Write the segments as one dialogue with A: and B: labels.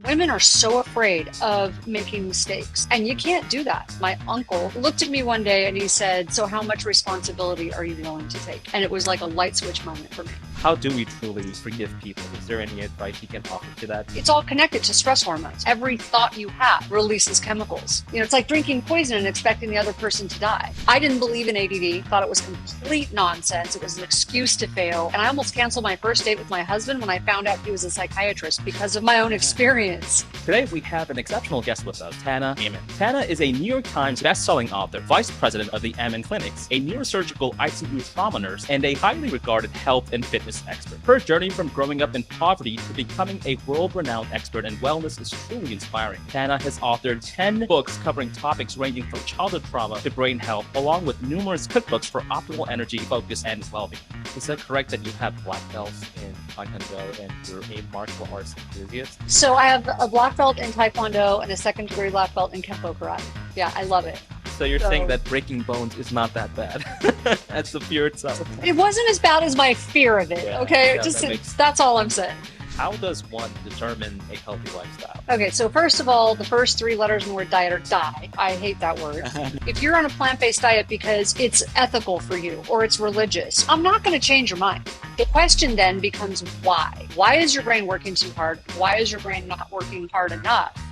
A: Women are so afraid of making mistakes, and you can't do that. My uncle looked at me one day and he said, "So how much responsibility are you willing to take?" And it was like a light switch moment for me.
B: How do we truly forgive people? Is there any advice you can offer to that?
A: It's all connected to stress hormones. Every thought you have releases chemicals. It's like drinking poison and expecting the other person to die. I didn't believe in ADD, thought it was complete nonsense. It was an excuse to fail. And I almost canceled my first date with my husband when I found out he was a psychiatrist because of my own experience.
B: Today, we have an exceptional guest with us, Tana Amen. Tana is a New York Times bestselling author, vice president of the Amen Clinics, a neurosurgical ICU trauma nurse, and a highly regarded health and fitness expert. Her journey from growing up in poverty to becoming a world-renowned expert in wellness is truly inspiring. Tana has authored 10 books covering topics ranging from childhood trauma to brain health, along with numerous cookbooks for optimal energy, focus, and well-being. Is that correct that you have black belts in Taekwondo and you're a martial arts enthusiast?
A: So I have a black belt in Taekwondo and a second degree black belt in Kempo Karate. Yeah, I love it.
B: So you're saying that breaking bones is not that bad. That's the fear itself.
A: It wasn't as bad as my fear of it,
B: Yeah,
A: okay?
B: yeah,
A: That's all I'm saying.
B: How does one determine a healthy lifestyle?
A: Okay, so first of all, the first three letters in the word diet are die. I hate that word. If you're on a plant-based diet because it's ethical for you or it's religious, I'm not going to change your mind. The question then becomes why? Why is your brain working too hard? Why is your brain not working hard enough?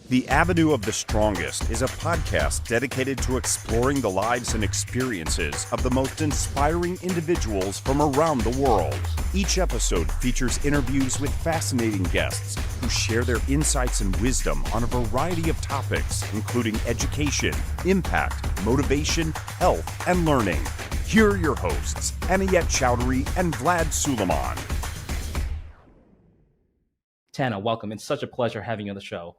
C: The Avenue of the Strongest is a podcast dedicated to exploring the lives and experiences of the most inspiring individuals from around the world. Each episode features interviews with fascinating guests who share their insights and wisdom on a variety of topics, including education, impact, motivation, health, and learning. Here are your hosts, Anayet Chowdhury and Vlads Suleiman.
B: Tana, welcome. It's such a pleasure having you on the show.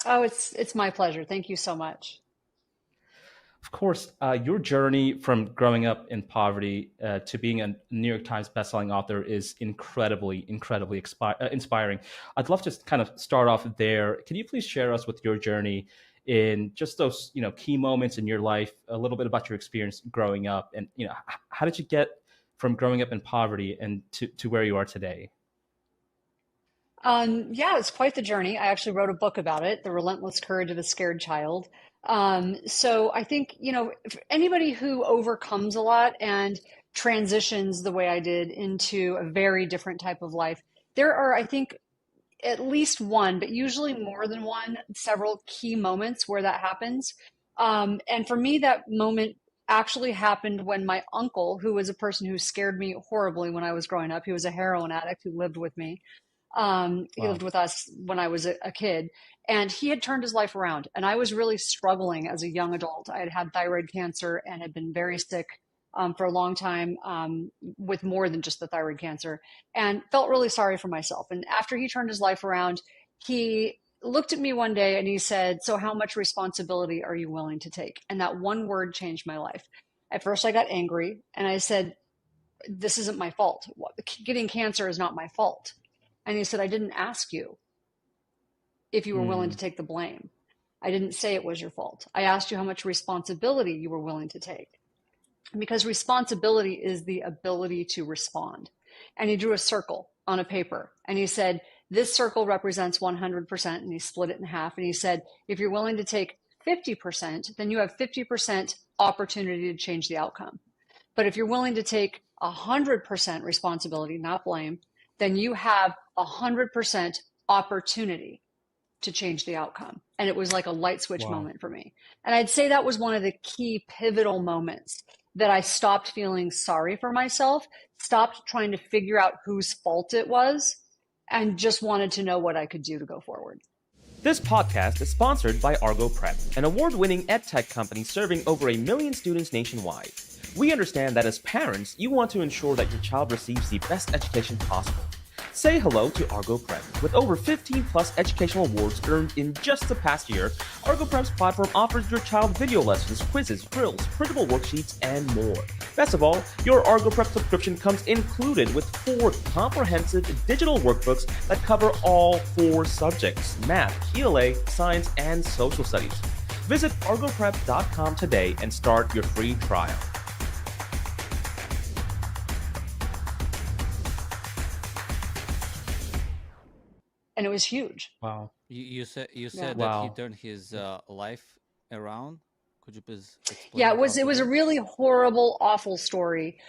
A: Oh, it's my pleasure. Thank you so much.
B: Of course, your journey from growing up in poverty to being a New York Times bestselling author is incredibly inspiring. I'd love to kind of start off there. Can you please share us with your journey in just those, key moments in your life, a little bit about your experience growing up, and how did you get from growing up in poverty and to where you are today?
A: Yeah, it's quite the journey. I actually wrote a book about it, The Relentless Courage of a Scared Child. So I think, if anybody who overcomes a lot and transitions the way I did into a very different type of life, there are, I think, at least one, but usually more than one, several key moments where that happens. And for me, that moment actually happened when my uncle, who was a person who scared me horribly when I was growing up, he was a heroin addict who lived with me. He lived with us when I was a kid, and he had turned his life around. And I was really struggling as a young adult. I had had thyroid cancer and had been very sick for a long time with more than just the thyroid cancer, and felt really sorry for myself. And after he turned his life around, he looked at me one day and he said, "So how much responsibility are you willing to take?" And that one word changed my life. At first I got angry and I said, "This isn't my fault. Getting cancer is not my fault." And he said, "I didn't ask you if you were willing to take the blame. I didn't say it was your fault. I asked you how much responsibility you were willing to take." Because responsibility is the ability to respond. And he drew a circle on a paper and he said, "This circle represents 100%. And he split it in half. And he said, "If you're willing to take 50%, then you have 50% opportunity to change the outcome. But if you're willing to take 100% responsibility, not blame, then you have 100% opportunity to change the outcome." And it was like a light switch moment for me. And I'd say that was one of the key pivotal moments that I stopped feeling sorry for myself, stopped trying to figure out whose fault it was, and just wanted to know what I could do to go forward.
D: This podcast is sponsored by Argo Prep, an award-winning edtech company serving over 1 million students nationwide. We understand that as parents, you want to ensure that your child receives the best education possible. Say hello to Argo Prep. With over 15 plus educational awards earned in just the past year, Argo Prep's platform offers your child video lessons, quizzes, drills, printable worksheets, and more. Best of all, your Argo Prep subscription comes included with 4 comprehensive digital workbooks that cover all 4 subjects: math, ELA, science, and social studies. Visit argoprep.com today and start your free trial.
A: and it was huge.
B: Wow.
E: You
A: Yeah.
E: said that he
B: Wow.
E: turned his life around. Could you please
A: Yeah,
E: explain
A: it
E: it
A: was
E: once
A: a
E: again?
A: really horrible, awful story.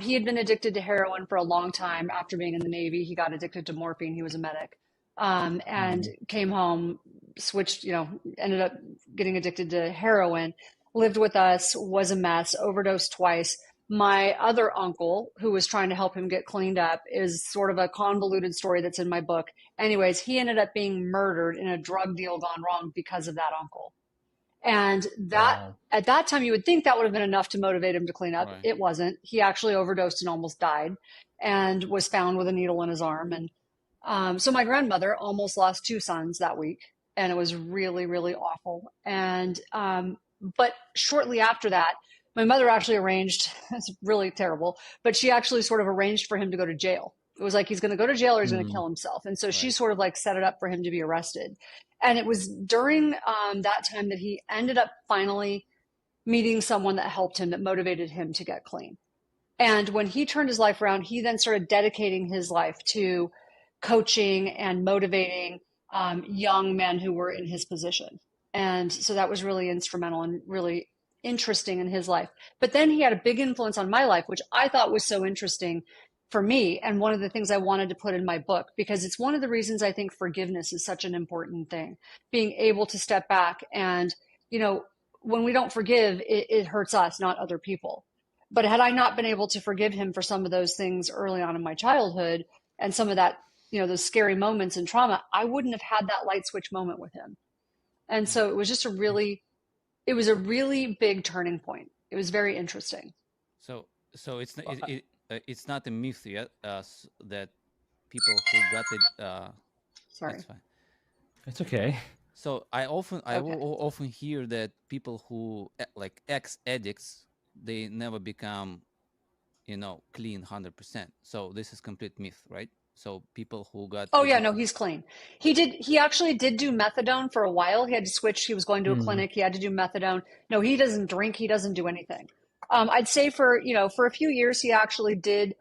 A: He had been addicted to heroin for a long time after being in the Navy. He got addicted to morphine. He was a medic, and came home, switched, ended up getting addicted to heroin, lived with us, was a mess, overdosed twice. My other uncle, who was trying to help him get cleaned up, is sort of a convoluted story that's in my book. Anyways, he ended up being murdered in a drug deal gone wrong because of that uncle. And that
B: Wow.
A: at that time, you would think that would have been enough to motivate him to clean up.
E: Right.
A: It wasn't. He actually overdosed and almost died and was found with a needle in his arm. And so my grandmother almost lost two sons that week. And it was really, really awful. And but shortly after that, my mother actually arranged, it's really terrible, but she actually sort of arranged for him to go to jail. It was like he's going to go to jail or he's going to kill himself. And so she
E: Right.
A: sort of like set it up for him to be arrested. And it was during that time that he ended up finally meeting someone that helped him, that motivated him to get clean. And when he turned his life around, he then started dedicating his life to coaching and motivating young men who were in his position. And so that was really instrumental and really interesting in his life. But then he had a big influence on my life, which I thought was so interesting for me. And one of the things I wanted to put in my book, because it's one of the reasons I think forgiveness is such an important thing. Being able to step back and, when we don't forgive, it hurts us, not other people. But had I not been able to forgive him for some of those things early on in my childhood and some of that, those scary moments and trauma, I wouldn't have had that light switch moment with him. And so it was just it was a really big turning point. It was very interesting.
E: So it's not a myth yet that people who got it.
A: Sorry.
E: It's fine.
B: It's okay.
E: So I
A: Okay.
E: will often hear that people who like ex addicts, they never become, clean 100%. So this is complete myth, right? So people who got
A: Oh yeah, no, he's clean. He actually did do methadone for a while. He had to switch. He was going to a clinic. He had to do methadone. No, he doesn't drink. He doesn't do anything. I'd say for a few years, he actually did,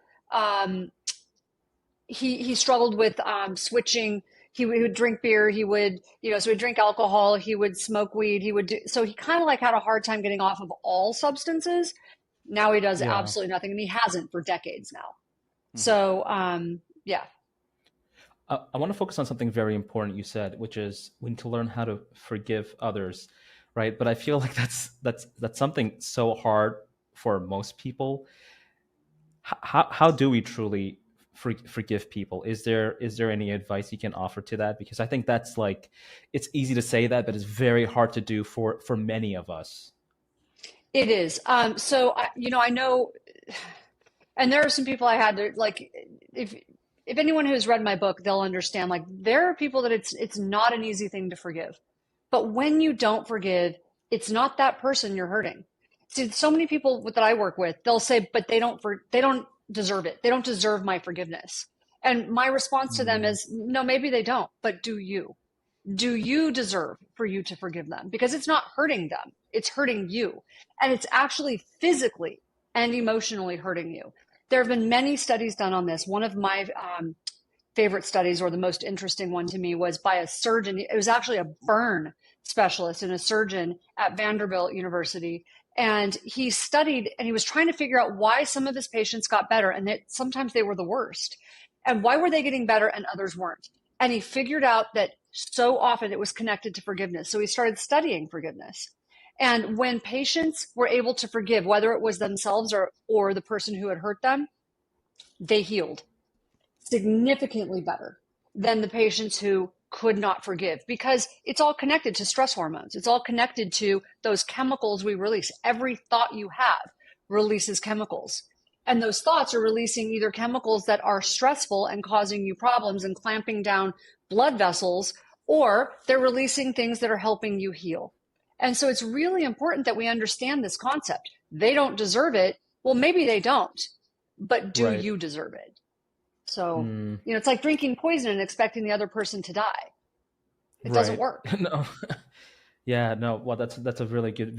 A: he struggled with switching. He would drink beer. He would, so he'd drink alcohol. He would smoke weed. So he kind of like had a hard time getting off of all substances. Now he does
B: Yeah.
A: absolutely nothing, and he hasn't for decades now.
E: Mhm.
A: So, yeah.
B: I want to focus on something very important you said, which is we need to learn how to forgive others, right? But I feel like that's something so hard for most people. How do we truly forgive people? Is there any advice you can offer to that? Because I think that's like, it's easy to say that, but it's very hard to do for many of us.
A: It is. So I know, and there are some people I had to like, if anyone who's read my book, they'll understand, like, there are people that it's not an easy thing to forgive. But when you don't forgive, it's not that person you're hurting. See, so many people that I work with, they'll say, but they don't deserve it. They don't deserve my forgiveness. And my response to them is, no, maybe they don't, but do you? Do you deserve for you to forgive them? Because it's not hurting them, it's hurting you. And it's actually physically and emotionally hurting you. There have been many studies done on this. One of my favorite studies, or the most interesting one to me, was by a surgeon. It was actually a burn specialist and a surgeon at Vanderbilt University. And he studied and he was trying to figure out why some of his patients got better and that sometimes they were the worst. And why were they getting better and others weren't? And he figured out that so often it was connected to forgiveness. So he started studying forgiveness. And when patients were able to forgive, whether it was themselves or the person who had hurt them, they healed significantly better than the patients who could not forgive, because it's all connected to stress hormones. It's all connected to those chemicals we release. Every thought you have releases chemicals. And those thoughts are releasing either chemicals that are stressful and causing you problems and clamping down blood vessels, or they're releasing things that are helping you heal. And so it's really important that we understand this concept. They don't deserve it. Well, maybe they don't, but do
B: Right.
A: you deserve it? So, it's like drinking poison and expecting the other person to die. It doesn't work.
B: No. Yeah, no, well, that's a really good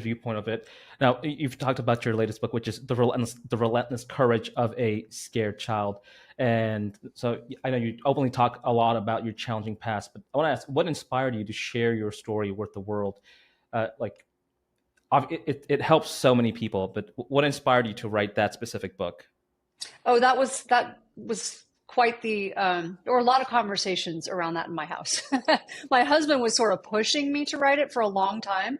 B: viewpoint of it. Now, you've talked about your latest book, which is the relentless courage of a scared child, and so I know you openly talk a lot about your challenging past, but I want to ask, what inspired you to share your story with the world? Like, it helps so many people, but what inspired you to write that specific book?
A: Oh, that was quite the there were a lot of conversations around that in my house. My husband was sort of pushing me to write it for a long time.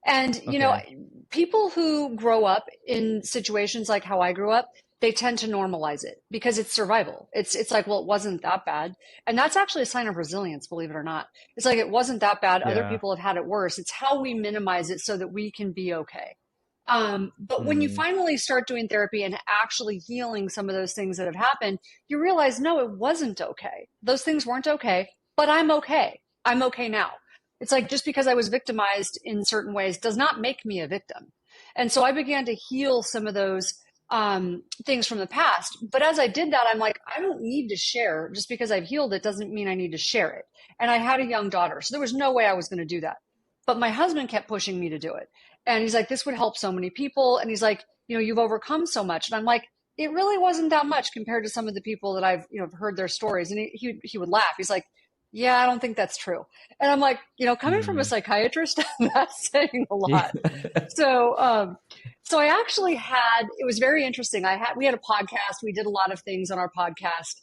A: And,
B: Okay.
A: people who grow up in situations like how I grew up, they tend to normalize it because it's survival. It's like, well, it wasn't that bad. And that's actually a sign of resilience, believe it or not. It's like it wasn't that bad. Other
B: Yeah.
A: people have had it worse. It's how we minimize it so that we can be okay. But when you
B: Mm,
A: finally start doing therapy and actually healing some of those things that have happened, you realize, no, it wasn't okay. Those things weren't okay, but I'm okay. I'm okay now. It's like just because I was victimized in certain ways does not make me a victim. And so I began to heal some of those things from the past. But as I did that, I'm like, I don't need to share. Just because I've healed it doesn't mean I need to share it. And I had a young daughter, so there was no way I was going to do that. But my husband kept pushing me to do it. And he's like, this would help so many people. And he's like, you've overcome so much. And I'm like, it really wasn't that much compared to some of the people that I've, heard their stories. And he would laugh. He's like, yeah, I don't think that's true. And I'm like, coming from a
B: mm.
A: psychiatrist, that's saying a
B: Yeah.
A: lot. So, so I actually it was very interesting. We had a podcast. We did a lot of things on our podcast.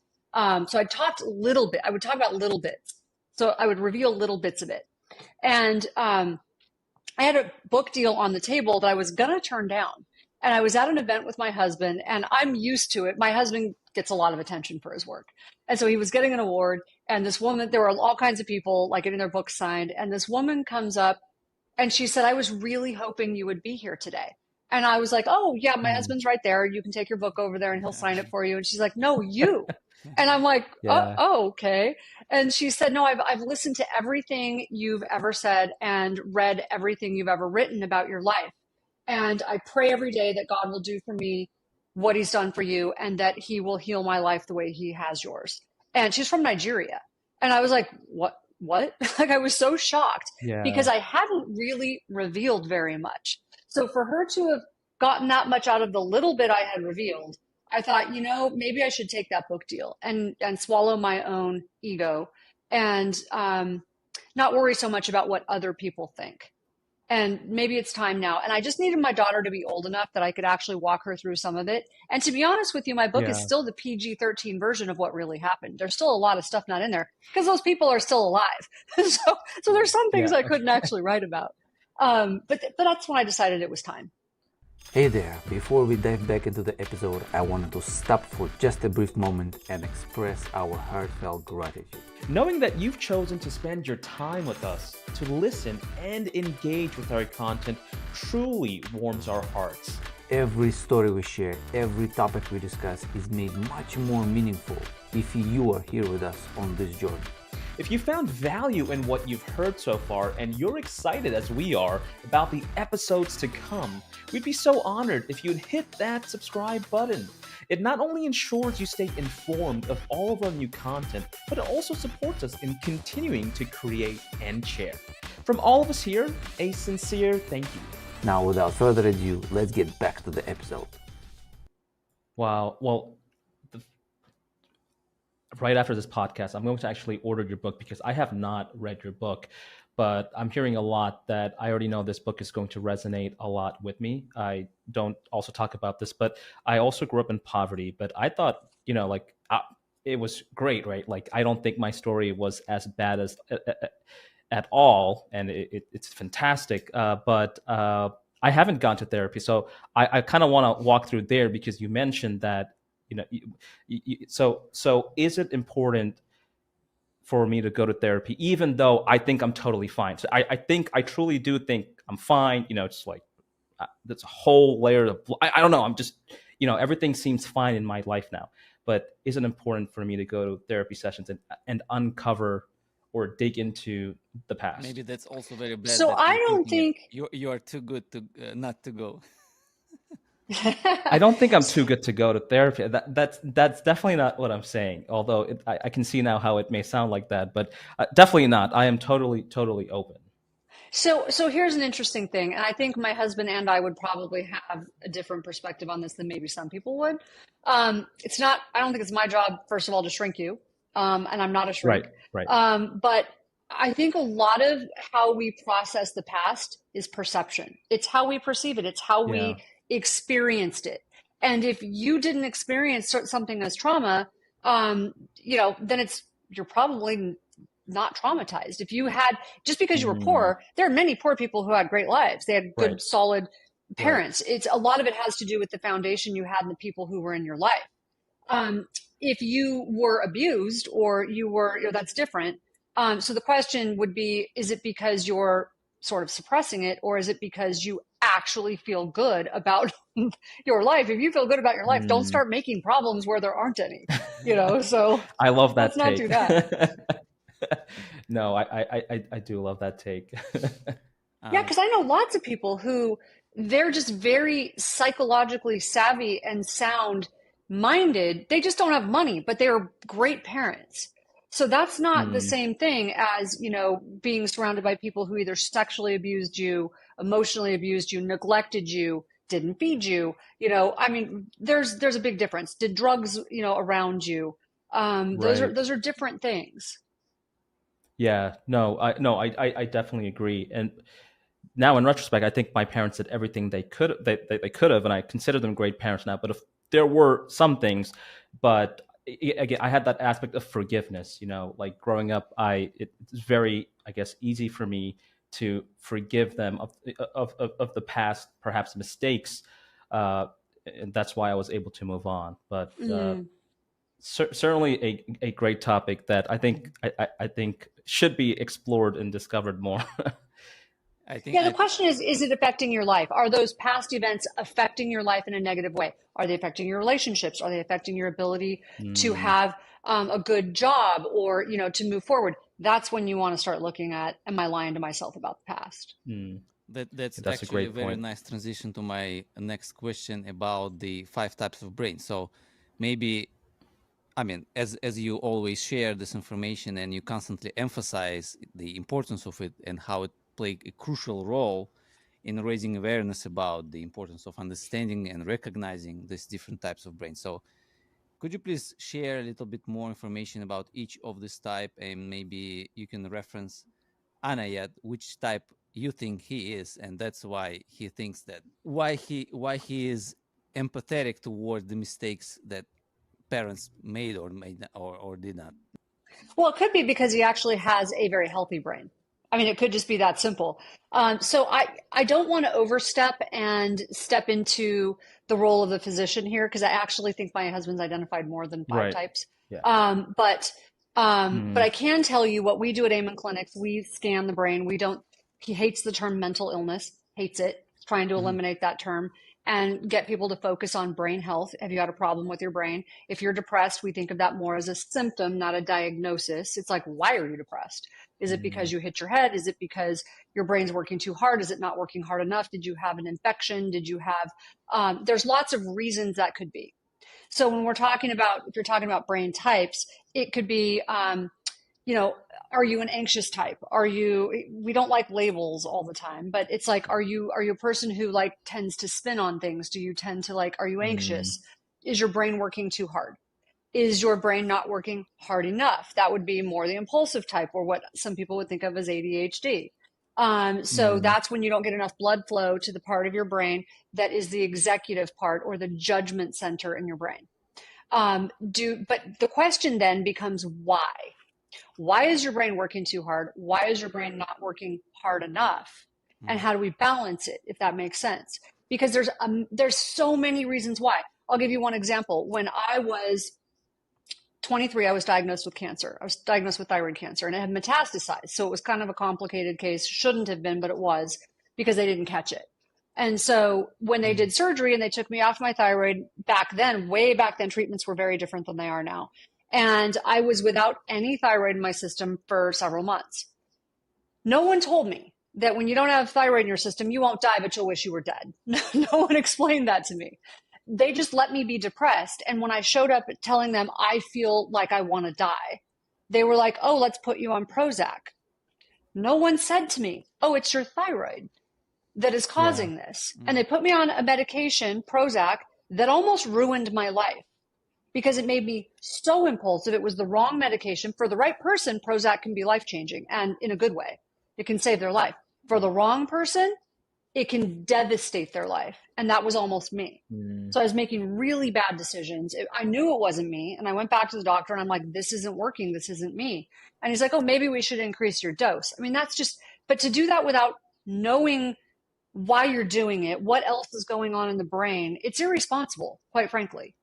A: So I talked a little bit. I would talk about little bits. So I would reveal little bits of it. And I had a book deal on the table that I was going to turn down. And I was at an event with my husband, and I'm used to it. My husband gets a lot of attention for his work. And so he was getting an award, and this woman, there were all kinds of people like getting their books signed. And this woman comes up and she said, I was really hoping you would be here today. And I was like, oh, yeah, my
B: Mm.
A: husband's right there. You can take your book over there and he'll sign it for you. And she's like, no, you. And I'm like,
B: Yeah.
A: okay. And she said, no, I've listened to everything you've ever said and read everything you've ever written about your life. And I pray every day that God will do for me what he's done for you and that he will heal my life the way he has yours. And she's from Nigeria. And I was like, what? Like I was so shocked because
B: Yeah.
A: I hadn't really revealed very much. So for her to have gotten that much out of the little bit I had revealed, I thought, maybe I should take that book deal and swallow my own ego and not worry so much about what other people think. And maybe it's time now. And I just needed my daughter to be old enough that I could actually walk her through some of it. And to be honest with you, my book is
B: Yeah.
A: still the PG-13 version of what really happened. There's still a lot of stuff not in there because those people are still alive. So there's some things
B: Yeah.
A: I couldn't actually write about. But that's when I decided it was time.
F: Hey there, before we dive back into the episode, I wanted to stop for just a brief moment and express our heartfelt gratitude.
D: Knowing that you've chosen to spend your time with us, to listen and engage with our content truly warms our hearts.
F: Every story we share, every topic we discuss is made much more meaningful if you are here with us on this journey.
D: If you found value in what you've heard so far and you're excited as we are about the episodes to come, we'd be so honored if you'd hit that subscribe button. It not only ensures you stay informed of all of our new content, but it also supports us in continuing to create and share. From all of us here, a sincere thank you.
F: Now, without further ado, let's get back to the episode.
B: Wow. Well, right after this podcast, I'm going to actually order your book because I have not read your book, but I'm hearing a lot that I already know this book is going to resonate a lot with me. I don't also talk about this, but I also grew up in poverty, but I thought, it was great, right? Like, I don't think my story was as bad as at all. And it's fantastic. But I haven't gone to therapy. So I kind of want to walk through there because you mentioned that, so is it important for me to go to therapy, even though I think I'm totally fine? So I truly do think I'm fine. It's like there's a whole layer of, I don't know. I'm just, everything seems fine in my life now, but is it important for me to go to therapy sessions and uncover or dig into the past?
E: Maybe that's also very bad.
A: So
E: that
A: I
E: you're
A: don't
E: thinking
A: think
E: you are too good to not to go.
B: I don't think I'm too good to go to therapy. That's definitely not what I'm saying. Although I can see now how it may sound like that, but definitely not. I am totally open.
A: So here's an interesting thing, and I think my husband and I would probably have a different perspective on this than maybe some people would. It's not, I don't think it's my job, first of all, to shrink you, and I'm not a
B: Right,
A: shrink.
B: right.
A: But I think a lot of how we process the past is perception. It's how we perceive it. It's how
B: Yeah.
A: we experienced it. And if you didn't experience something as trauma, then you're probably not traumatized. If you had, just because you were
B: Mm,
A: poor, there are many poor people who had great lives. They had
B: right,
A: good, solid
B: right.
A: parents. It's a lot of it has to do with the foundation you had and the people who were in your life. Um, if you were abused or you were, that's different. So the question would be, is it because you're sort of suppressing it, or is it because you actually feel good about your life? If you feel good about your life, don't
B: Mm.
A: start making problems where there aren't any, so
B: I love
A: let's
B: that
A: not do
B: take.
A: that.
B: No, I do love that take.
A: Yeah,
E: Um,
A: because I know lots of people who they're just very psychologically savvy and sound minded. They just don't have money, but they're great parents. So that's not the
B: Mm,
A: same thing as, being surrounded by people who either sexually abused you, emotionally abused you, neglected you, didn't feed you. I mean, there's a big difference. Did drugs, around you? Those are
B: right.
A: those are different things.
B: Yeah. No, I definitely agree. And now in retrospect, I think my parents did everything they could have, and I consider them great parents now. But if there were some things, but again, I had that aspect of forgiveness. Like growing up, it's very, I guess, easy for me to forgive them of the past, perhaps mistakes, uh, and that's why I was able to move on. But
A: Mm.
B: certainly a great topic that I think should be explored and discovered more.
E: I think
A: Yeah, the
E: I
A: question is it affecting your life? Are those past events affecting your life in a negative way? Are they affecting your relationships? Are they affecting your ability to
B: Mm,
A: have a good job or, to move forward? That's when you want to start looking at, am I lying to myself about the past?
B: mm.
E: that's
B: That's a
E: actually a
B: great
E: very
B: point.
E: nice transition to my next question about the five types of brain. So maybe, I mean, as you always share this information and you constantly emphasize the importance of it and how it played a crucial role in raising awareness about the importance of understanding and recognizing these different types of brain. So could you please share a little bit more information about each of this type, and maybe you can reference Anayat, which type you think he is, and that's why he thinks that, why he is empathetic toward the mistakes that parents made or or did not.
A: Well, it could be because he actually has a very healthy brain. I mean, it could just be that simple. So I don't want to overstep and step into the role of the physician here because I actually think my husband's identified more than five
B: Right.
A: types.
B: Yeah.
A: But
B: Mm,
A: I can tell you what we do at Amen Clinics. We scan the brain. We don't. He hates the term mental illness. Hates it. Trying to
E: Mhm.
A: eliminate that term and get people to focus on brain health. Have you had a problem with your brain? If you're depressed, we think of that more as a symptom, not a diagnosis. It's like, why are you depressed? Is it because
B: mm,
A: you hit your head? Is it because your brain's working too hard? Is it not working hard enough? Did you have an infection? Did you have, there's lots of reasons that could be. So when if you're talking about brain types, it could be, you know, are you an anxious type? We don't like labels all the time, but it's like, are you a person who like tends to spin on things? Do you tend to like, are you
B: mm,
A: anxious? Is your brain working too hard? Is your brain not working hard enough? That would be more the impulsive type or what some people would think of as ADHD. So
B: mm,
A: that's when you don't get enough blood flow to the part of your brain that is the executive part or the judgment center in your brain. But the question then becomes why? Why is your brain working too hard? Why is your brain not working hard enough? And
E: Mhm.
A: how do we balance it, if that makes sense? Because there's so many reasons why. I'll give you one example. When I was 23, I was diagnosed with cancer. I was diagnosed with thyroid cancer and it had metastasized. So it was kind of a complicated case. Shouldn't have been, but it was because they didn't catch it. And so when they
E: Mhm.
A: did surgery and they took me off my thyroid back then, way back then, treatments were very different than they are now. And I was without any thyroid in my system for several months. No one told me that when you don't have thyroid in your system, you won't die, but you'll wish you were dead. No one explained that to me. They just let me be depressed. And when I showed up telling them I feel like I want to die, they were like, oh, let's put you on Prozac. No one said to me, oh, it's your thyroid that is causing this. And they put me on a medication, Prozac, that almost ruined my life because it made me so impulsive. It was the wrong medication. For the right person, Prozac can be life-changing and in a good way. It can save their life. For the wrong person, it can devastate their life. And that was almost me. So I was making really bad decisions. I knew it wasn't me. And I went back to the doctor and I'm like, this isn't working. This isn't me. And he's like, oh, maybe we should increase your dose. I mean, that's just, but to do that without knowing why you're doing it, what else is going on in the brain, it's irresponsible, quite frankly.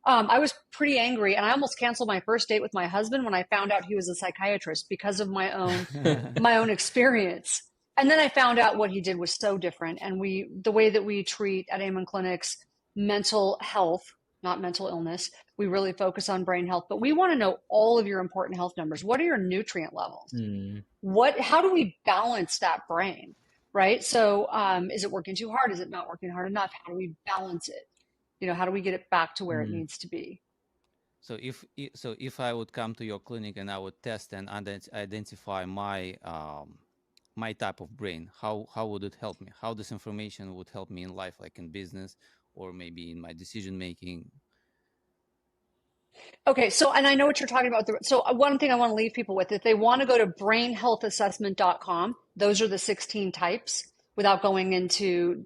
A: I was pretty angry and I almost canceled my first date with my husband when I found out he was a psychiatrist because of my own experience. And then I found out what he did was so different. And the way that we treat at Amen Clinics mental health, not mental illness, we really focus on brain health, but we want to know all of your important health numbers. What are your nutrient levels? How do we balance that brain? Right? So, is it working too hard? Is it not working hard enough? How do we balance it? How do we get it back to where it needs to be?
E: So if I would come to your clinic and I would test and identify my my type of brain, how would it help me? How this information would help me in life, like in business or maybe in my decision making?
A: Okay, so, and I know what you're talking about. So one thing I want to leave people with, if they want to go to brainhealthassessment.com, those are the 16 types without going into,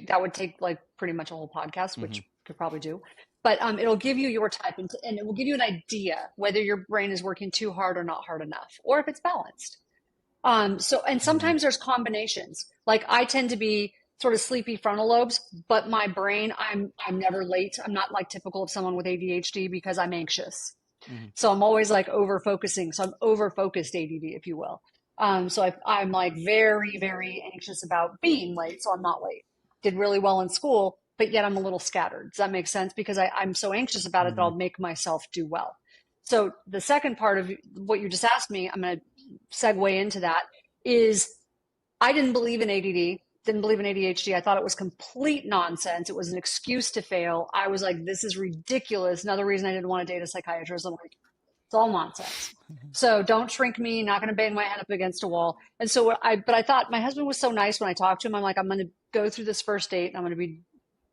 A: that would take like pretty much a whole podcast, which could probably do. But it'll give you your type and it will give you an idea whether your brain is working too hard or not hard enough, or if it's balanced. And sometimes there's combinations. Like I tend to be sort of sleepy frontal lobes, but my brain, I'm never late. I'm not like typical of someone with ADHD because I'm anxious. So I'm always like over focusing. So I'm over focused ADD, if you will. So I'm like very, very anxious about being late. So I'm not late. Did really well in school, but yet I'm a little scattered. Does that make sense? Because I'm so anxious about it that I'll make myself do well. So the second part of what you just asked me, I'm going to segue into that, is I didn't believe in ADD, didn't believe in ADHD. I thought it was complete nonsense. It was an excuse to fail. I was like, this is ridiculous. Another reason I didn't want to date a psychiatrist. I'm like, it's all nonsense. So don't shrink me, not going to bang my head up against a wall. And so but I thought my husband was so nice when I talked to him. I'm like, I'm going to go through this first date and I'm going to be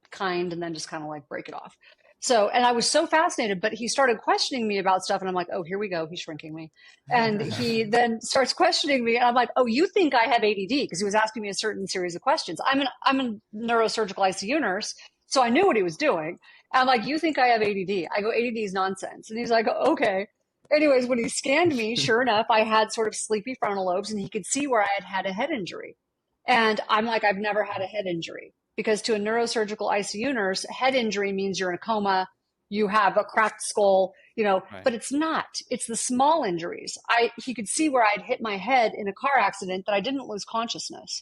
A: kind and then just kind of like break it off. So, and I was so fascinated, but he started questioning me about stuff and I'm like, oh, here we go. He's shrinking me. And he then starts questioning me and I'm like, oh, you think I have ADD? Because he was asking me a certain series of questions. I'm a neurosurgical ICU nurse. So I knew what he was doing. And I'm like, you think I have ADD? I go, ADD is nonsense. And he's like, okay. Anyways, when he scanned me, sure enough, I had sort of sleepy frontal lobes and he could see where I had had a head injury. And I'm like, I've never had a head injury. Because to a neurosurgical ICU nurse, head injury means you're in a coma, you have a cracked skull, right. But it's not. It's the small injuries. He could see where I'd hit my head in a car accident that I didn't lose consciousness.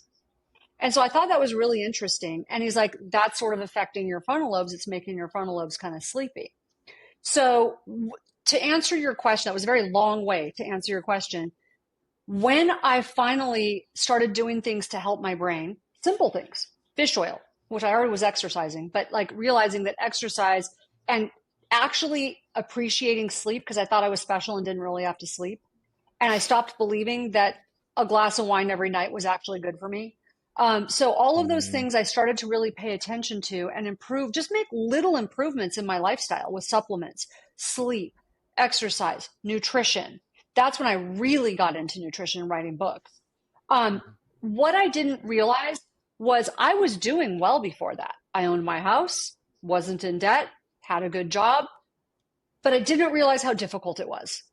A: And so I thought that was really interesting. And he's like, that's sort of affecting your frontal lobes. It's making your frontal lobes kind of sleepy. So to answer your question, that was a very long way to answer your question. When I finally started doing things to help my brain, simple things, fish oil, which I already was exercising, but like realizing that exercise and actually appreciating sleep, because I thought I was special and didn't really have to sleep. And I stopped believing that a glass of wine every night was actually good for me. So all of those things I started to really pay attention to and improve, just make little improvements in my lifestyle with supplements, sleep, exercise, nutrition. That's when I really got into nutrition and writing books. What I didn't realize was I was doing well before that. I owned my house, wasn't in debt, had a good job, but I didn't realize how difficult it was.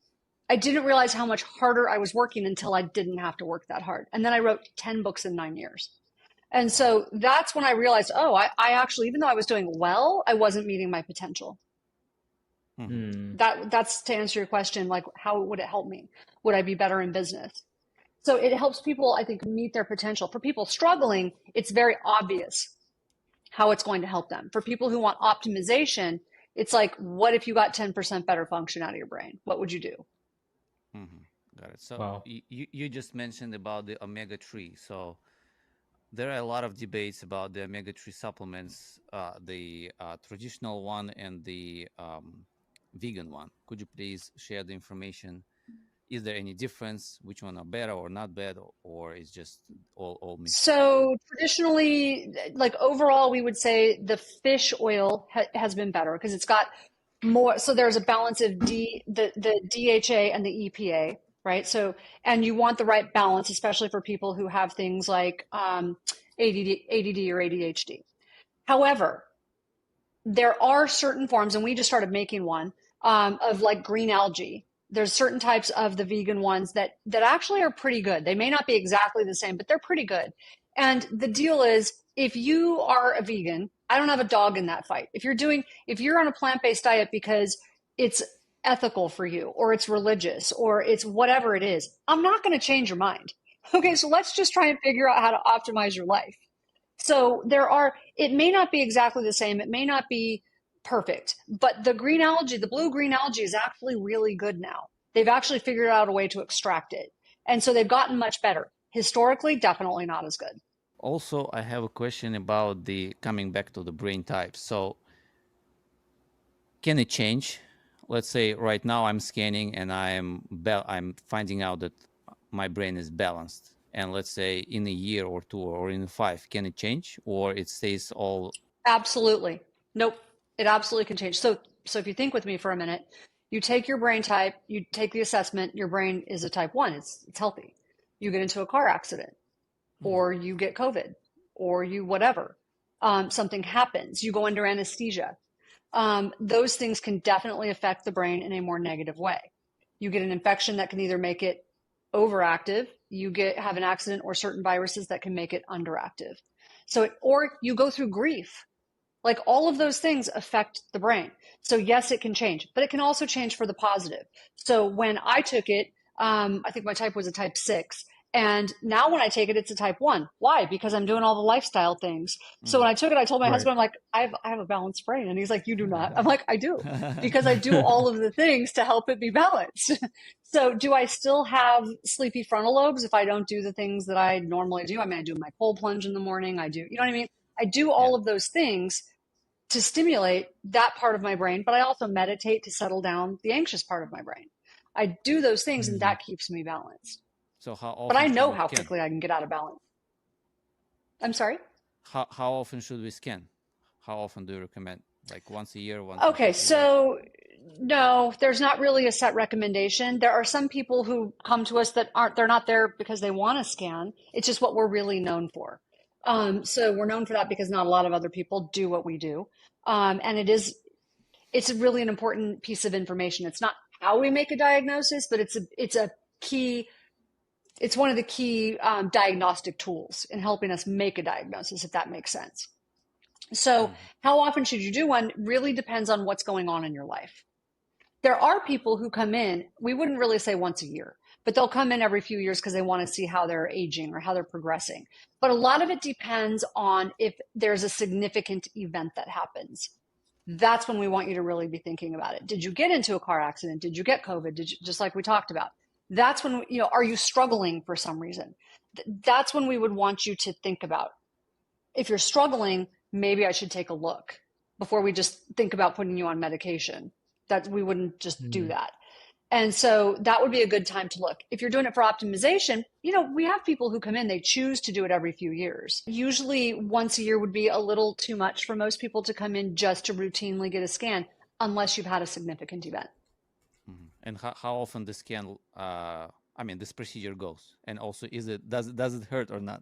A: I didn't realize how much harder I was working until I didn't have to work that hard. And then I wrote 10 books in 9 years. And so that's when I realized, I actually, even though I was doing well, I wasn't meeting my potential. That's to answer your question, like how would it help me? Would I be better in business? So it helps people, I think, meet their potential. For people struggling, it's very obvious how it's going to help them. For people who want optimization, it's like, what if you got 10% better function out of your brain? What would you do?
E: Got it. So you just mentioned about the omega-3. So there are a lot of debates about the omega-3 supplements, the traditional one and the vegan one. Could you please share the information is there any difference? Which one are better or not better, or it's just all mixed?
A: So traditionally, like overall, we would say the fish oil has been better because it's got more. So there's a balance of the DHA and the EPA, right? So, and you want the right balance, especially for people who have things like ADD or ADHD. However, there are certain forms, and we just started making one of like green algae. There's certain types of the vegan ones that actually are pretty good. They may not be exactly the same, but they're pretty good. And the deal is, if you are a vegan, I don't have a dog in that fight. If you're on a plant-based diet because it's ethical for you, or it's religious, or it's whatever it is, I'm not going to change your mind. Okay, so let's just try and figure out how to optimize your life. So it may not be exactly the same. It may not be perfect, but the green algae, the blue green algae is actually really good now. They've actually figured out a way to extract it. And so they've gotten much better. Historically, definitely not as good.
E: Also, I have a question about the coming back to the brain types. So can it change? Let's say right now I'm scanning and I'm finding out that my brain is balanced. And let's say in a year or two or in 5, can it change, or it stays all?
A: Absolutely. Nope. It absolutely can change. So if you think with me for a minute, you take your brain type, you take the assessment, your brain is a type 1, it's healthy. You get into a car accident, or you get COVID, or you whatever. Something happens, you go under anesthesia. Those things can definitely affect the brain in a more negative way. You get an infection that can either make it overactive, have an accident, or certain viruses that can make it underactive. Or you go through grief. Like all of those things affect the brain. So yes, it can change, but it can also change for the positive. So when I took it, I think my type was a type 6. And now when I take it, it's a type 1. Why? Because I'm doing all the lifestyle things. So when I took it, I told my husband, I'm like, I have a balanced brain. And he's like, you do not. I'm like, I do, because I do all of the things to help it be balanced. So do I still have sleepy frontal lobes if I don't do the things that I normally do? I mean, I do my cold plunge in the morning. I do, you know what I mean? I do all of those things to stimulate that part of my brain, but I also meditate to settle down the anxious part of my brain. I do those things, and that keeps me balanced.
E: So how often?
A: But I know how quickly I can get out of balance. I'm sorry?
E: How often should we scan? How often do you recommend? Like once a year?
A: Okay, so no, there's not really a set recommendation. There are some people who come to us they're not there because they want to scan. It's just what we're really known for. So we're known for that because not a lot of other people do what we do. And it's really an important piece of information. It's not how we make a diagnosis, but it's one of the key diagnostic tools in helping us make a diagnosis, if that makes sense. So how often should you do one really depends on what's going on in your life. There are people who come in, we wouldn't really say once a year, but they'll come in every few years because they want to see how they're aging or how they're progressing. But a lot of it depends on if there's a significant event that happens. That's when we want you to really be thinking about it. Did you get into a car accident? Did you get COVID? Just like we talked about? That's when, are you struggling for some reason? That's when we would want you to think about, if you're struggling, maybe I should take a look before we just think about putting you on medication. That we wouldn't just do that. And so that would be a good time to look. If you're doing it for optimization, we have people who come in, they choose to do it every few years. Usually once a year would be a little too much for most people to come in just to routinely get a scan, unless you've had a significant event.
E: And how often the scan, this procedure goes? And also, does it hurt or not?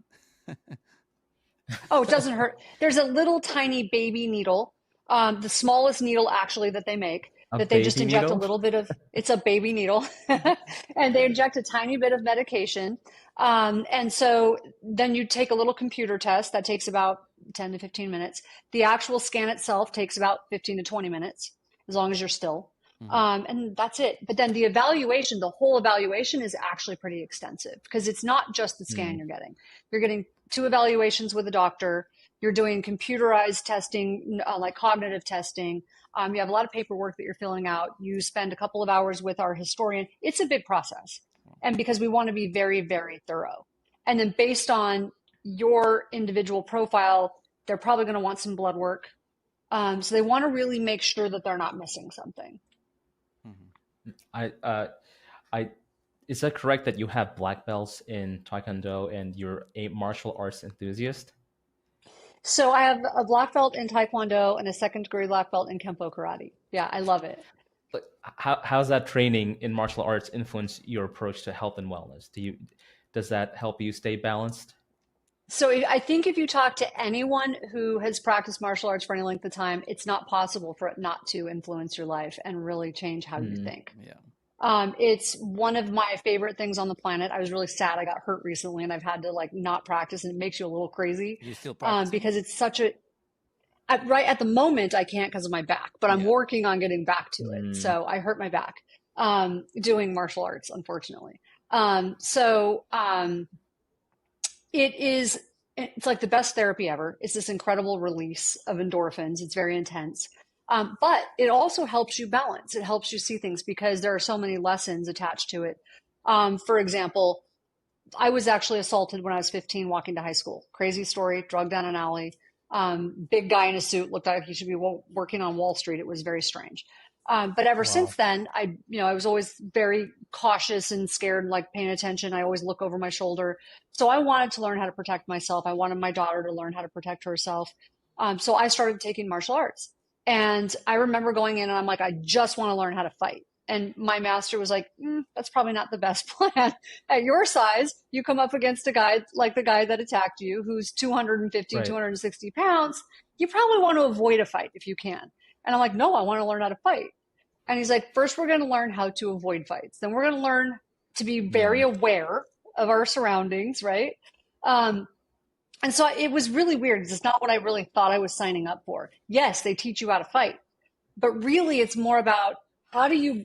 A: Oh, it doesn't hurt. There's a little tiny baby needle, the smallest needle actually that they make, that they just inject a little bit of, it's a baby needle, and they inject a tiny bit of medication. And so then you take a little computer test that takes about 10 to 15 minutes. The actual scan itself takes about 15 to 20 minutes, as long as you're still. And that's it. But then the whole evaluation is actually pretty extensive, because it's not just the scan you're getting. You're getting 2 evaluations with a doctor. You're doing computerized testing, like cognitive testing. You have a lot of paperwork that you're filling out. You spend a couple of hours with our historian. It's a big process. And because we want to be very, very thorough. And then based on your individual profile, they're probably going to want some blood work. So they want to really make ssure that they're not missing something.
B: is that correct that you have black belts in Taekwondo and you're a martial arts enthusiast?
A: So I have a black belt in Taekwondo and a second degree black belt in Kempo Karate. Yeah, I love it.
B: Like, how's that training in martial arts influence your approach to health and wellness? Does that help you stay balanced?
A: So I think if you talk to anyone who has practiced martial arts for any length of time, it's not possible for it not to influence your life and really change how you think.
E: Yeah.
A: It's one of my favorite things on the planet. I was really sad. I got hurt recently and I've had to like not practice, and it makes you a little crazy.
E: You still practice?
A: Because it's such a, right at the moment I can't because of my back, but I'm working on getting back to it. So I hurt my back doing martial arts, unfortunately. It's like the best therapy ever. It's this incredible release of endorphins. It's very intense. But it also helps you balance. It helps you see things because there are so many lessons attached to it. For example, I was actually assaulted when I was 15 walking to high school. Crazy story, drugged down an alley. Big guy in a suit, looked like he should be working on Wall Street. It was very strange. But ever since then, I was always very cautious and scared and like paying attention. I always look over my shoulder. So I wanted to learn how to protect myself. I wanted my daughter to learn how to protect herself. So I started taking martial arts. And I remember going in and I'm like, I just want to learn how to fight. And my master was like, that's probably not the best plan. At your size, you come up against a guy like the guy that attacked you, who's 250, 260 pounds. You probably want to avoid a fight if you can. And I'm like, no, I want to learn how to fight. And he's like, first, we're going to learn how to avoid fights. Then we're going to learn to be very aware of our surroundings, right? And so it was really weird because it's not what I really thought I was signing up for. Yes, they teach you how to fight, but really it's more about how do you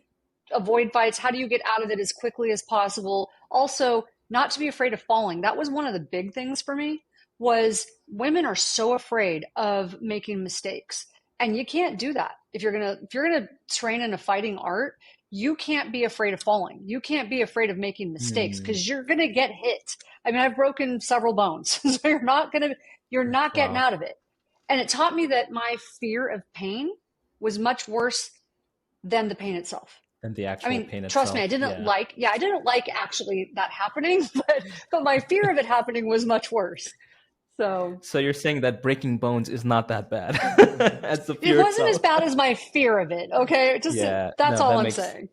A: avoid fights? How do you get out of it as quickly as possible? Also, not to be afraid of falling. That was one of the big things for me, was women are so afraid of making mistakes. And you can't do that. If you're gonna train in a fighting art, you can't be afraid of falling. You can't be afraid of making mistakes because you're gonna get hit. I mean, I've broken several bones, so you're not getting out of it. And it taught me that my fear of pain was much worse than the pain itself.
B: And the actual pain itself.
A: Trust me, I didn't like actually that happening, but my fear of it happening was much worse. So
B: you're saying that breaking bones is not that bad. As the fear
A: it wasn't
B: itself.
A: as bad as my fear of it. Okay, I'm saying.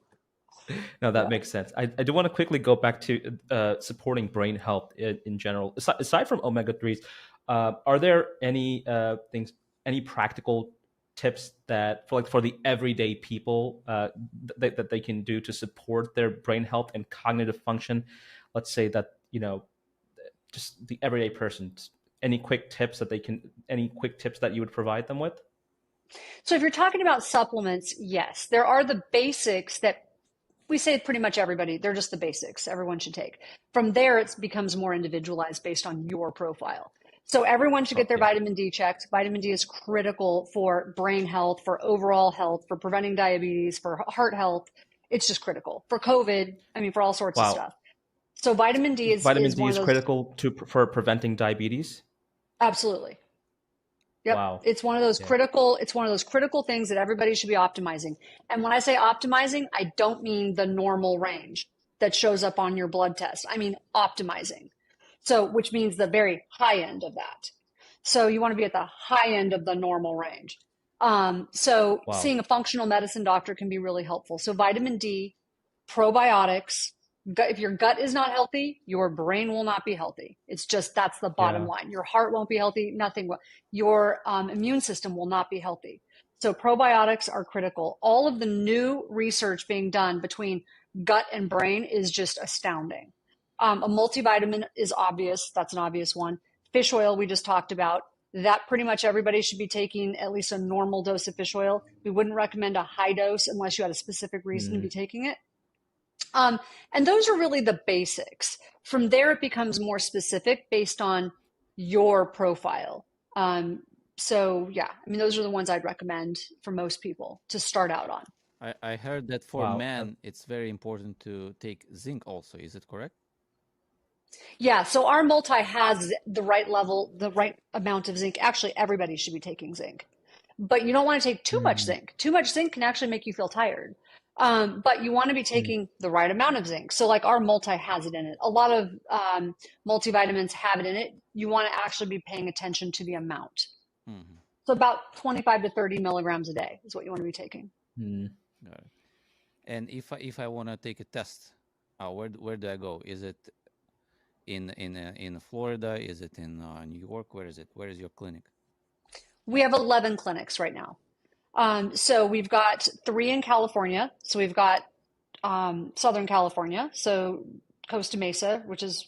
B: No, that makes sense. I do want to quickly go back to supporting brain health in general. Aside from omega-3s, are there any things, any practical tips that for the everyday people that they can do to support their brain health and cognitive function? Let's say that, just the everyday person. Any quick tips that you would provide them with?
A: So if you're talking about supplements, yes, there are the basics that we say pretty much everybody, they're just the basics everyone should take. From there, it becomes more individualized based on your profile. So everyone should get their vitamin D checked. Vitamin D is critical for brain health, for overall health, for preventing diabetes, for heart health. It's just critical. For COVID, for all sorts of stuff. So vitamin D is
B: critical for preventing diabetes?
A: Absolutely. Yep.
B: Wow.
A: It's one of those critical things that everybody should be optimizing. And when I say optimizing, I don't mean the normal range that shows up on your blood test. I mean optimizing. So, which means the very high end of that. So you want to be at the high end of the normal range. Seeing a functional medicine doctor can be really helpful. So vitamin D, probiotics. If your gut is not healthy, your brain will not be healthy. It's just, that's the bottom line. Your heart won't be healthy. Nothing will. Your immune system will not be healthy. So probiotics are critical. All of the new research being done between gut and brain is just astounding. A multivitamin is obvious. That's an obvious one. Fish oil, we just talked about. That pretty much everybody should be taking at least a normal dose of fish oil. We wouldn't recommend a high dose unless you had a specific reason to be taking it. And those are really the basics. From there, it becomes more specific based on your profile. Those are the ones I'd recommend for most people to start out on.
E: I heard that for men, it's very important to take zinc also. Is it correct?
A: Yeah. So our multi has the right level, the right amount of zinc. Actually, everybody should be taking zinc, but you don't want to take too much zinc. Too much zinc can actually make you feel tired. But you want to be taking the right amount of zinc. So like our multi has it in it. A lot of multivitamins have it in it. You want to actually be paying attention to the amount.
E: Mm-hmm.
A: So about 25 to 30 milligrams a day is what you want to be taking.
B: Mm.
E: Got it. And if I want to take a test, where do I go? Is it in Florida? Is it in New York? Where is it? Where is your clinic?
A: We have 11 clinics right now. So we've got 3 in California. So we've got Southern California. So Costa Mesa, which is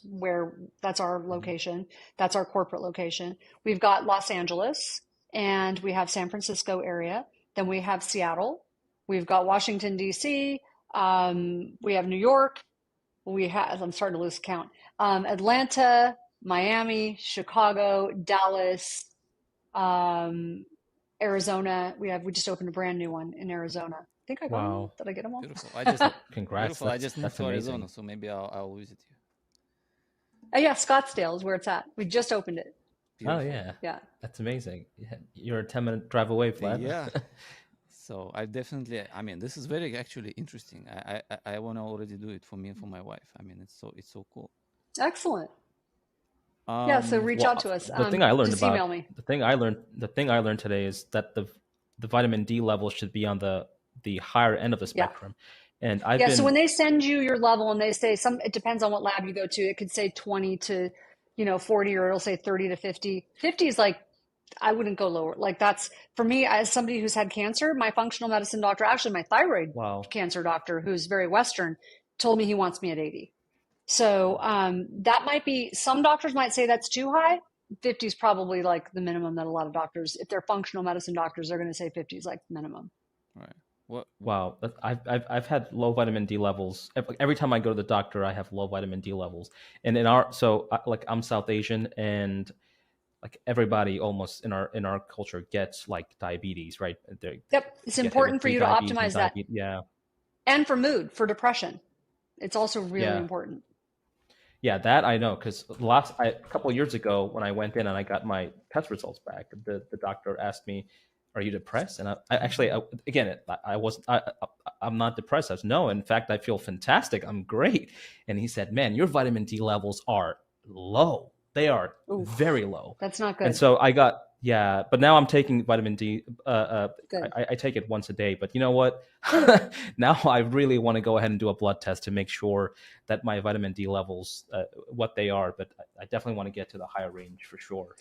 A: that's our location. That's our corporate location. We've got Los Angeles, and we have San Francisco area. Then we have Seattle. We've got Washington, D.C. We have New York. I'm starting to lose count. Atlanta, Miami, Chicago, Dallas, Arizona. We just opened a brand new one in Arizona. I think I got them all. Did I get them all?
E: Beautiful.
B: Congrats.
E: Beautiful. I just moved to
B: amazing.
E: Arizona, so maybe I'll visit you.
A: Yeah, Scottsdale is where it's at. We just opened it.
B: Beautiful. Oh yeah.
A: Yeah.
B: That's amazing. You're a 10-minute drive away, Vlad.
E: Yeah. So I definitely, this is very actually interesting. I want to already do it for me and for my wife. It's so cool.
A: Excellent. Yeah, so reach out to us.
B: The thing I learned
A: just
B: about
A: email me.
B: the thing I learned today is that the vitamin D level should be on the higher end of the spectrum. Yeah. And
A: so when they send you your level and they say it depends on what lab you go to, it could say 20 to 40, or it'll say 30 to 50. 50 is like, I wouldn't go lower. Like that's, for me, as somebody who's had cancer, my functional medicine doctor, actually my thyroid cancer doctor, who's very Western, told me he wants me at 80. So that might be, some doctors might say that's too high. 50 is probably like the minimum that a lot of doctors, if they're functional medicine doctors, they're going to say 50 is like minimum.
E: Right. What?
B: Wow. I've had low vitamin D levels. Every time I go to the doctor, I have low vitamin D levels. And I'm South Asian, and like everybody almost in our culture gets like diabetes, right?
A: Yep. It's important for you to optimize that.
B: Yeah.
A: And for mood, for depression. It's also really important.
B: Yeah, that I know, because a couple of years ago when I went in and I got my test results back, the doctor asked me, "Are you depressed?" And I'm not depressed. I was, no, in fact, I feel fantastic. I'm great. And he said, "Man, your vitamin D levels are low. They are very low."
A: That's not good.
B: And so but now I'm taking vitamin D. I take it once a day. But you know what? Now I really want to go ahead and do a blood test to make sure that my vitamin D levels, what they are. But I definitely want to get to the higher range for sure.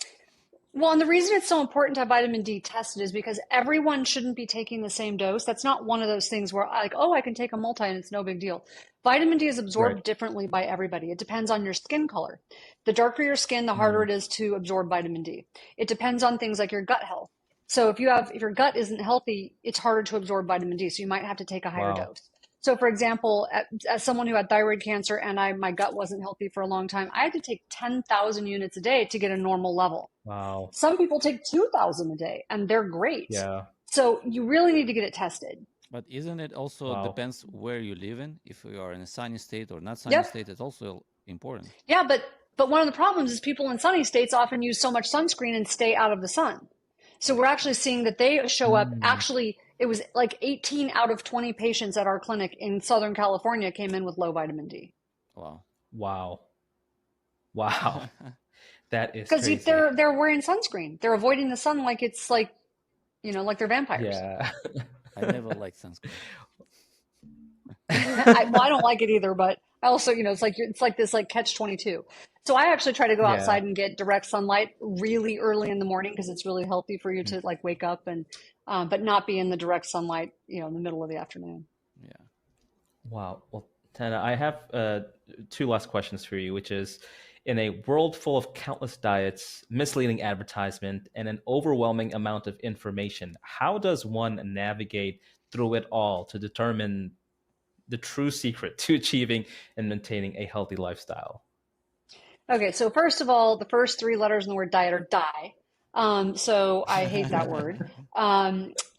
A: Well, and the reason it's so important to have vitamin D tested is because everyone shouldn't be taking the same dose. That's not one of those things where I can take a multi and it's no big deal. Vitamin D is absorbed differently by everybody. It depends on your skin color. The darker your skin, the harder it is to absorb vitamin D. It depends on things like your gut health. So if your gut isn't healthy, it's harder to absorb vitamin D. So you might have to take a higher dose. So for example, as someone who had thyroid cancer and my gut wasn't healthy for a long time, I had to take 10,000 units a day to get a normal level.
B: Wow.
A: Some people take 2,000 a day and they're great.
B: Yeah.
A: So you really need to get it tested.
E: But isn't it also depends where you live in? If you are in a sunny state or not sunny state, it's also important.
A: Yeah, but one of the problems is people in sunny states often use so much sunscreen and stay out of the sun. So we're actually seeing that they show up. Actually, it was like 18 out of 20 patients at our clinic in Southern California came in with low vitamin D.
B: Wow. That is
A: because
B: crazy.
A: they're wearing sunscreen. They're avoiding the sun like it's like they're vampires.
B: Yeah.
E: I never liked sunscreen.
A: I don't like it either, but I also, it's like this catch-22. So I actually try to go outside and get direct sunlight really early in the morning because it's really healthy for you to like wake up and, but not be in the direct sunlight, in the middle of the afternoon.
E: Yeah.
B: Wow. Well, Tana, I have 2 last questions for you, which is, in a world full of countless diets, misleading advertisement, and an overwhelming amount of information, how does one navigate through it all to determine the true secret to achieving and maintaining a healthy lifestyle?
A: Okay, so first of all, the first 3 letters in the word diet are die. So I hate that word.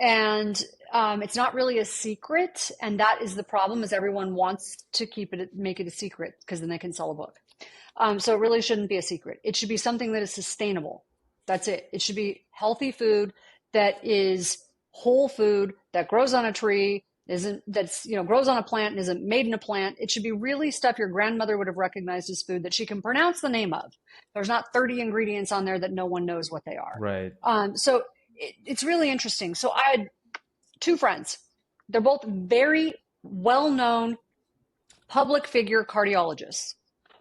A: It's not really a secret. And that is the problem, is everyone wants to make it a secret because then they can sell a book. So it really shouldn't be a secret. It should be something that is sustainable. That's it. It should be healthy food that is whole food, that grows on a tree, that's, grows on a plant and isn't made in a plant. It should be really stuff your grandmother would have recognized as food that she can pronounce the name of. There's not 30 ingredients on there that no one knows what they are.
D: Right.
A: So it's really interesting. So I had two friends. They're both very well-known public figure cardiologists.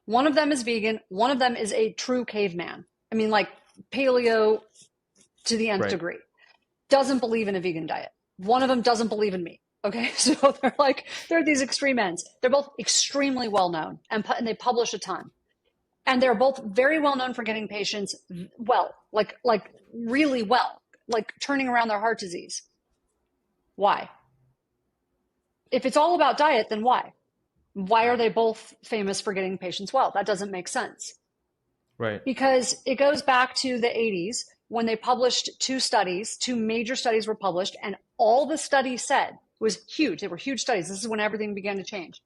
A: One of them is vegan. One of them is a true caveman. I mean, like paleo to the nth degree. Doesn't believe in a vegan diet. One of them doesn't believe in meat. Okay, so they're these extreme ends. They're both extremely well known, and they publish a ton. And they're both very well known for getting patients well, like really well, like turning around their heart disease. Why? If it's all about diet, then why? Why are they both famous for getting patients well? That doesn't make sense.
D: Right.
A: Because it goes back to the 80s when they published two major studies were published, and all the studies said was huge. They were huge studies. This is when everything began to change.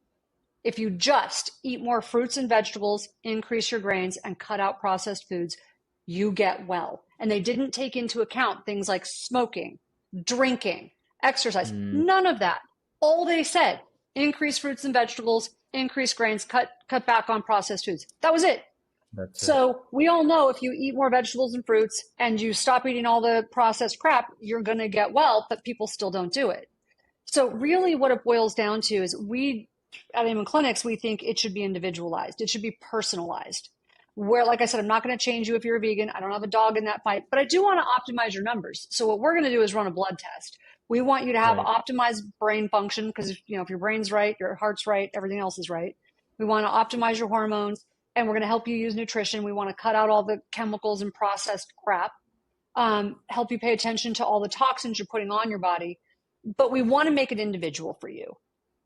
A: If you just eat more fruits and vegetables, increase your grains, and cut out processed foods, you get well. And they didn't take into account things like smoking, drinking, exercise, none of that. All they said, increase fruits and vegetables, increase grains, cut back on processed foods. That was it. So we all know if you eat more vegetables and fruits and you stop eating all the processed crap, you're going to get well, but people still don't do it. So really what it boils down to is we at Amen Clinics, we think it should be individualized. It should be personalized. Where, like I said, I'm not going to change you if you're a vegan. I don't have a dog in that fight, but I do want to optimize your numbers. So what we're going to do is run a blood test. We want you to have optimized brain function because, if your brain's right, your heart's right, everything else is right. We want to optimize your hormones, and we're going to help you use nutrition. We want to cut out all the chemicals and processed crap, help you pay attention to all the toxins you're putting on your body. But we want to make it individual for you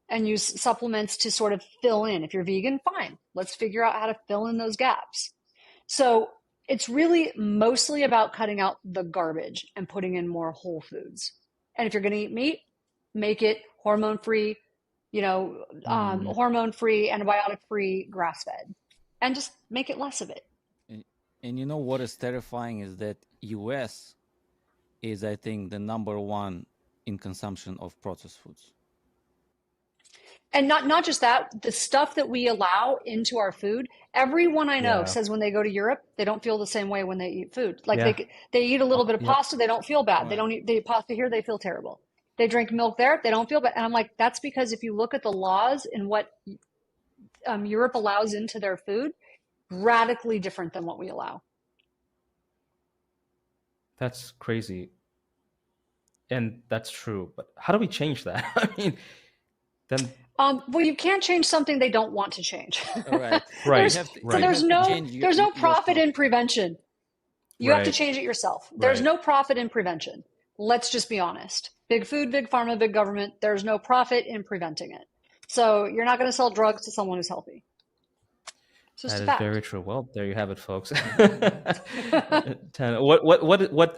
A: and use supplements to sort of fill in. If you're vegan, fine. Let's figure out how to fill in those gaps. So it's really mostly about cutting out the garbage and putting in more whole foods. And if you're going to eat meat, make it hormone-free, hormone-free, antibiotic-free, grass-fed, and just make it less of it.
E: And what is terrifying is that US is, I think, the number one in consumption of processed foods.
A: And not just that, the stuff that we allow into our food, everyone I know says when they go to Europe, they don't feel the same way when they eat food. Like they eat a little bit of pasta, they don't feel bad. Right. They eat pasta here, they feel terrible. They drink milk there, they don't feel bad. And I'm like, that's because if you look at the laws and what Europe allows into their food, radically different than what we allow.
D: That's crazy. And that's true. But how do we change that? I mean, then...
A: well, you can't change something they don't want to change.
E: Right.
A: There's no profit in prevention. You have to change it yourself. There's no profit in prevention. Let's just be honest. Big food, big pharma, big government, there's no profit in preventing it. So you're not going to sell drugs to someone who's healthy.
D: That is very true. Well, there you have it, folks. Tana, what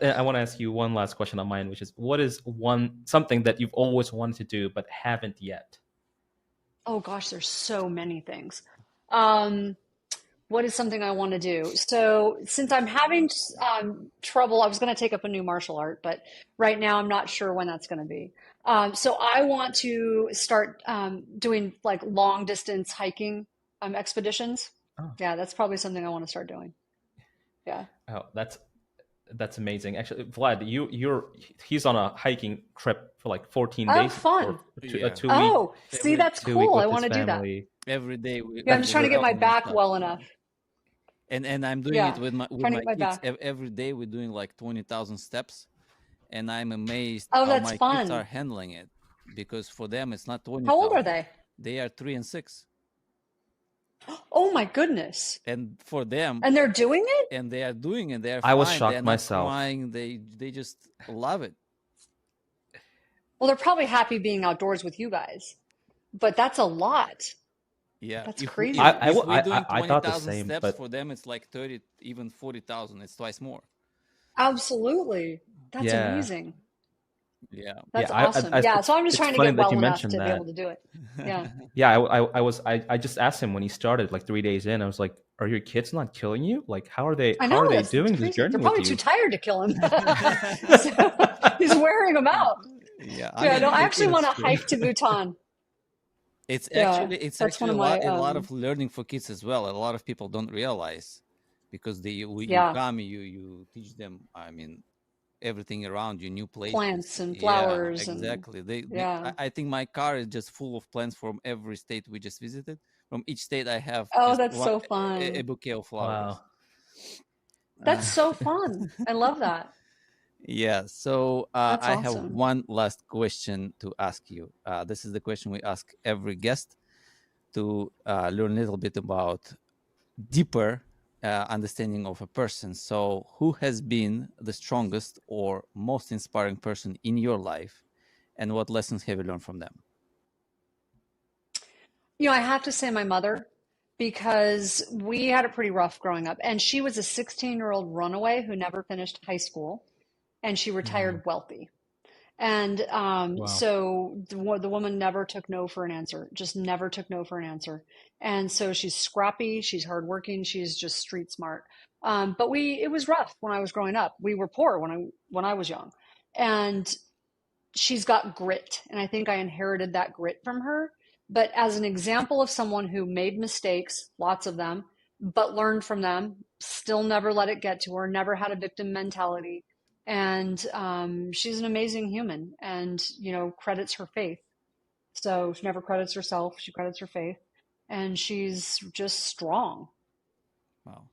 D: I want to ask you one last question on mine, which is, what is something that you've always wanted to do but haven't yet?
A: Oh gosh, there's so many things. What is something I want to do? So since I'm having trouble, I was going to take up a new martial art, but right now I'm not sure when that's going to be. So I want to start doing like long distance hiking expeditions. Oh. Yeah, that's probably something I want to start doing. Yeah. Oh,
D: that's amazing. Actually, Vlad, he's on a hiking trip for like 14 days.
A: Oh, fun.
D: A 2 week.
A: Oh, see, that's cool. I want to do that.
E: Every day.
A: I'm just trying to get my back well enough.
E: And I'm doing it with my kids. Every day we're doing like 20,000 steps. And I'm amazed how my kids are handling it. Because for them, it's not 20,000.
A: How old are they?
E: They are 3 and 6.
A: Oh my goodness!
E: And for them,
A: and they're doing it,
E: and they are doing it. They're
D: I was shocked myself.
E: Crying. They just love it.
A: Well, they're probably happy being outdoors with you guys, but that's a lot.
E: Yeah,
A: that's crazy.
E: If we're doing 20,000
D: thought the same,
E: steps,
D: but
E: for them it's like 30, even 40,000. It's twice more.
A: Absolutely, that's amazing.
E: Yeah,
A: that's awesome. So I'm just trying to get well enough to be able to do it. Yeah.
D: I just asked him when he started, like 3 days in. I was like, "Are your kids not killing you? Like, how are they doing this journey?"
A: They're probably too tired to kill him. So he's wearing them out.
E: Yeah, I
A: Yeah,
E: mean,
A: no, I actually want
E: it's
A: to
E: true.
A: hike to Bhutan.
E: It's
A: Yeah,
E: actually it's
A: that's one
E: actually
A: of my
E: a lot of learning for kids as well. A lot of people don't realize because you
A: yeah,
E: come, you teach them. I mean, everything around you, new
A: plants
E: places.
A: and
E: Yeah,
A: flowers and
E: exactly.
A: yeah.
E: I think my car is just full of plants from every state we just visited. From each state, I have
A: Oh,
E: just
A: that's
E: one
A: so
E: a
A: fun.
E: bouquet of flowers.
B: Wow.
A: That's so fun. I love that.
E: Yeah. So
A: That's
E: I have
A: awesome.
E: one last question to ask you. This is the question we ask every guest to learn a little bit about deeper understanding of a person. So, who has been the strongest or most inspiring person in your life, and what lessons have you learned from them?
A: I have to say my mother, because we had it pretty rough growing up. And she was a 16-year-old runaway who never finished high school, and she
B: Mhm.
A: retired wealthy. And
B: Wow.
A: so the woman never took no for an answer, just never took no for an answer. And so she's scrappy, she's hardworking, she's just street smart. But it was rough when I was growing up. We were poor when I was young, and she's got grit. And I think I inherited that grit from her. But as an example of someone who made mistakes, lots of them, but learned from them, still never let it get to her, never had a victim mentality. And she's an amazing human, and, credits her faith. So she never credits herself, she credits her faith. And she's just strong.
E: Wow,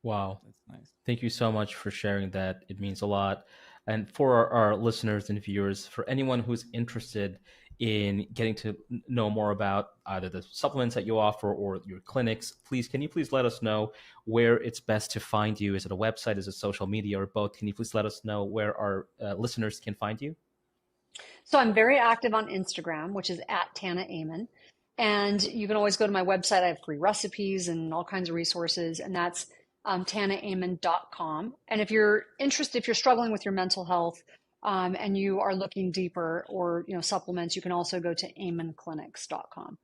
B: Wow.
E: that's nice.
B: Thank you so much for sharing that. It means a lot. And for our listeners and viewers, for anyone who's interested in getting to know more about either the supplements that you offer or your clinics, can you please let us know where it's best to find you? Is it a website? Is it social media, or both? Can you please let us know where our listeners can find you?
A: So I'm very active on Instagram, which is at Tana Amen. And you can always go to my website. I have free recipes and all kinds of resources, and that's tanaamen.com. And if you're struggling with your mental health, and you are looking deeper, or supplements, you can also go to amenclinics.com.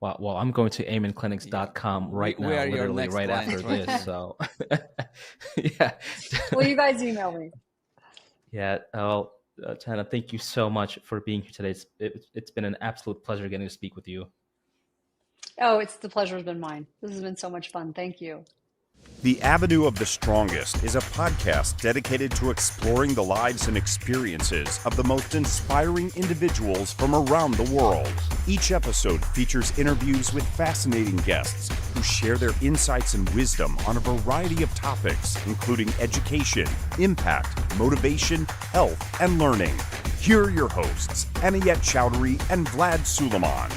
B: Wow. Well, I'm going to
E: Yeah,
B: amenclinics.com right
E: we
B: now,
E: are your
B: literally
E: next
B: right after
E: clients right
B: this.
E: here.
B: So, yeah.
A: Well, you guys email me.
B: Yeah. Well, Tana, thank you so much for being here today. It's been an absolute pleasure getting to speak with you.
A: Oh, the pleasure has been mine. This has been so much fun. Thank you.
C: The Avenue of the Strongest is a podcast dedicated to exploring the lives and experiences of the most inspiring individuals from around the world. Each episode features interviews with fascinating guests who share their insights and wisdom on a variety of topics, including education, impact, motivation, health, and learning. Here are your hosts, Anayet Chowdhury and Vlad Suleiman.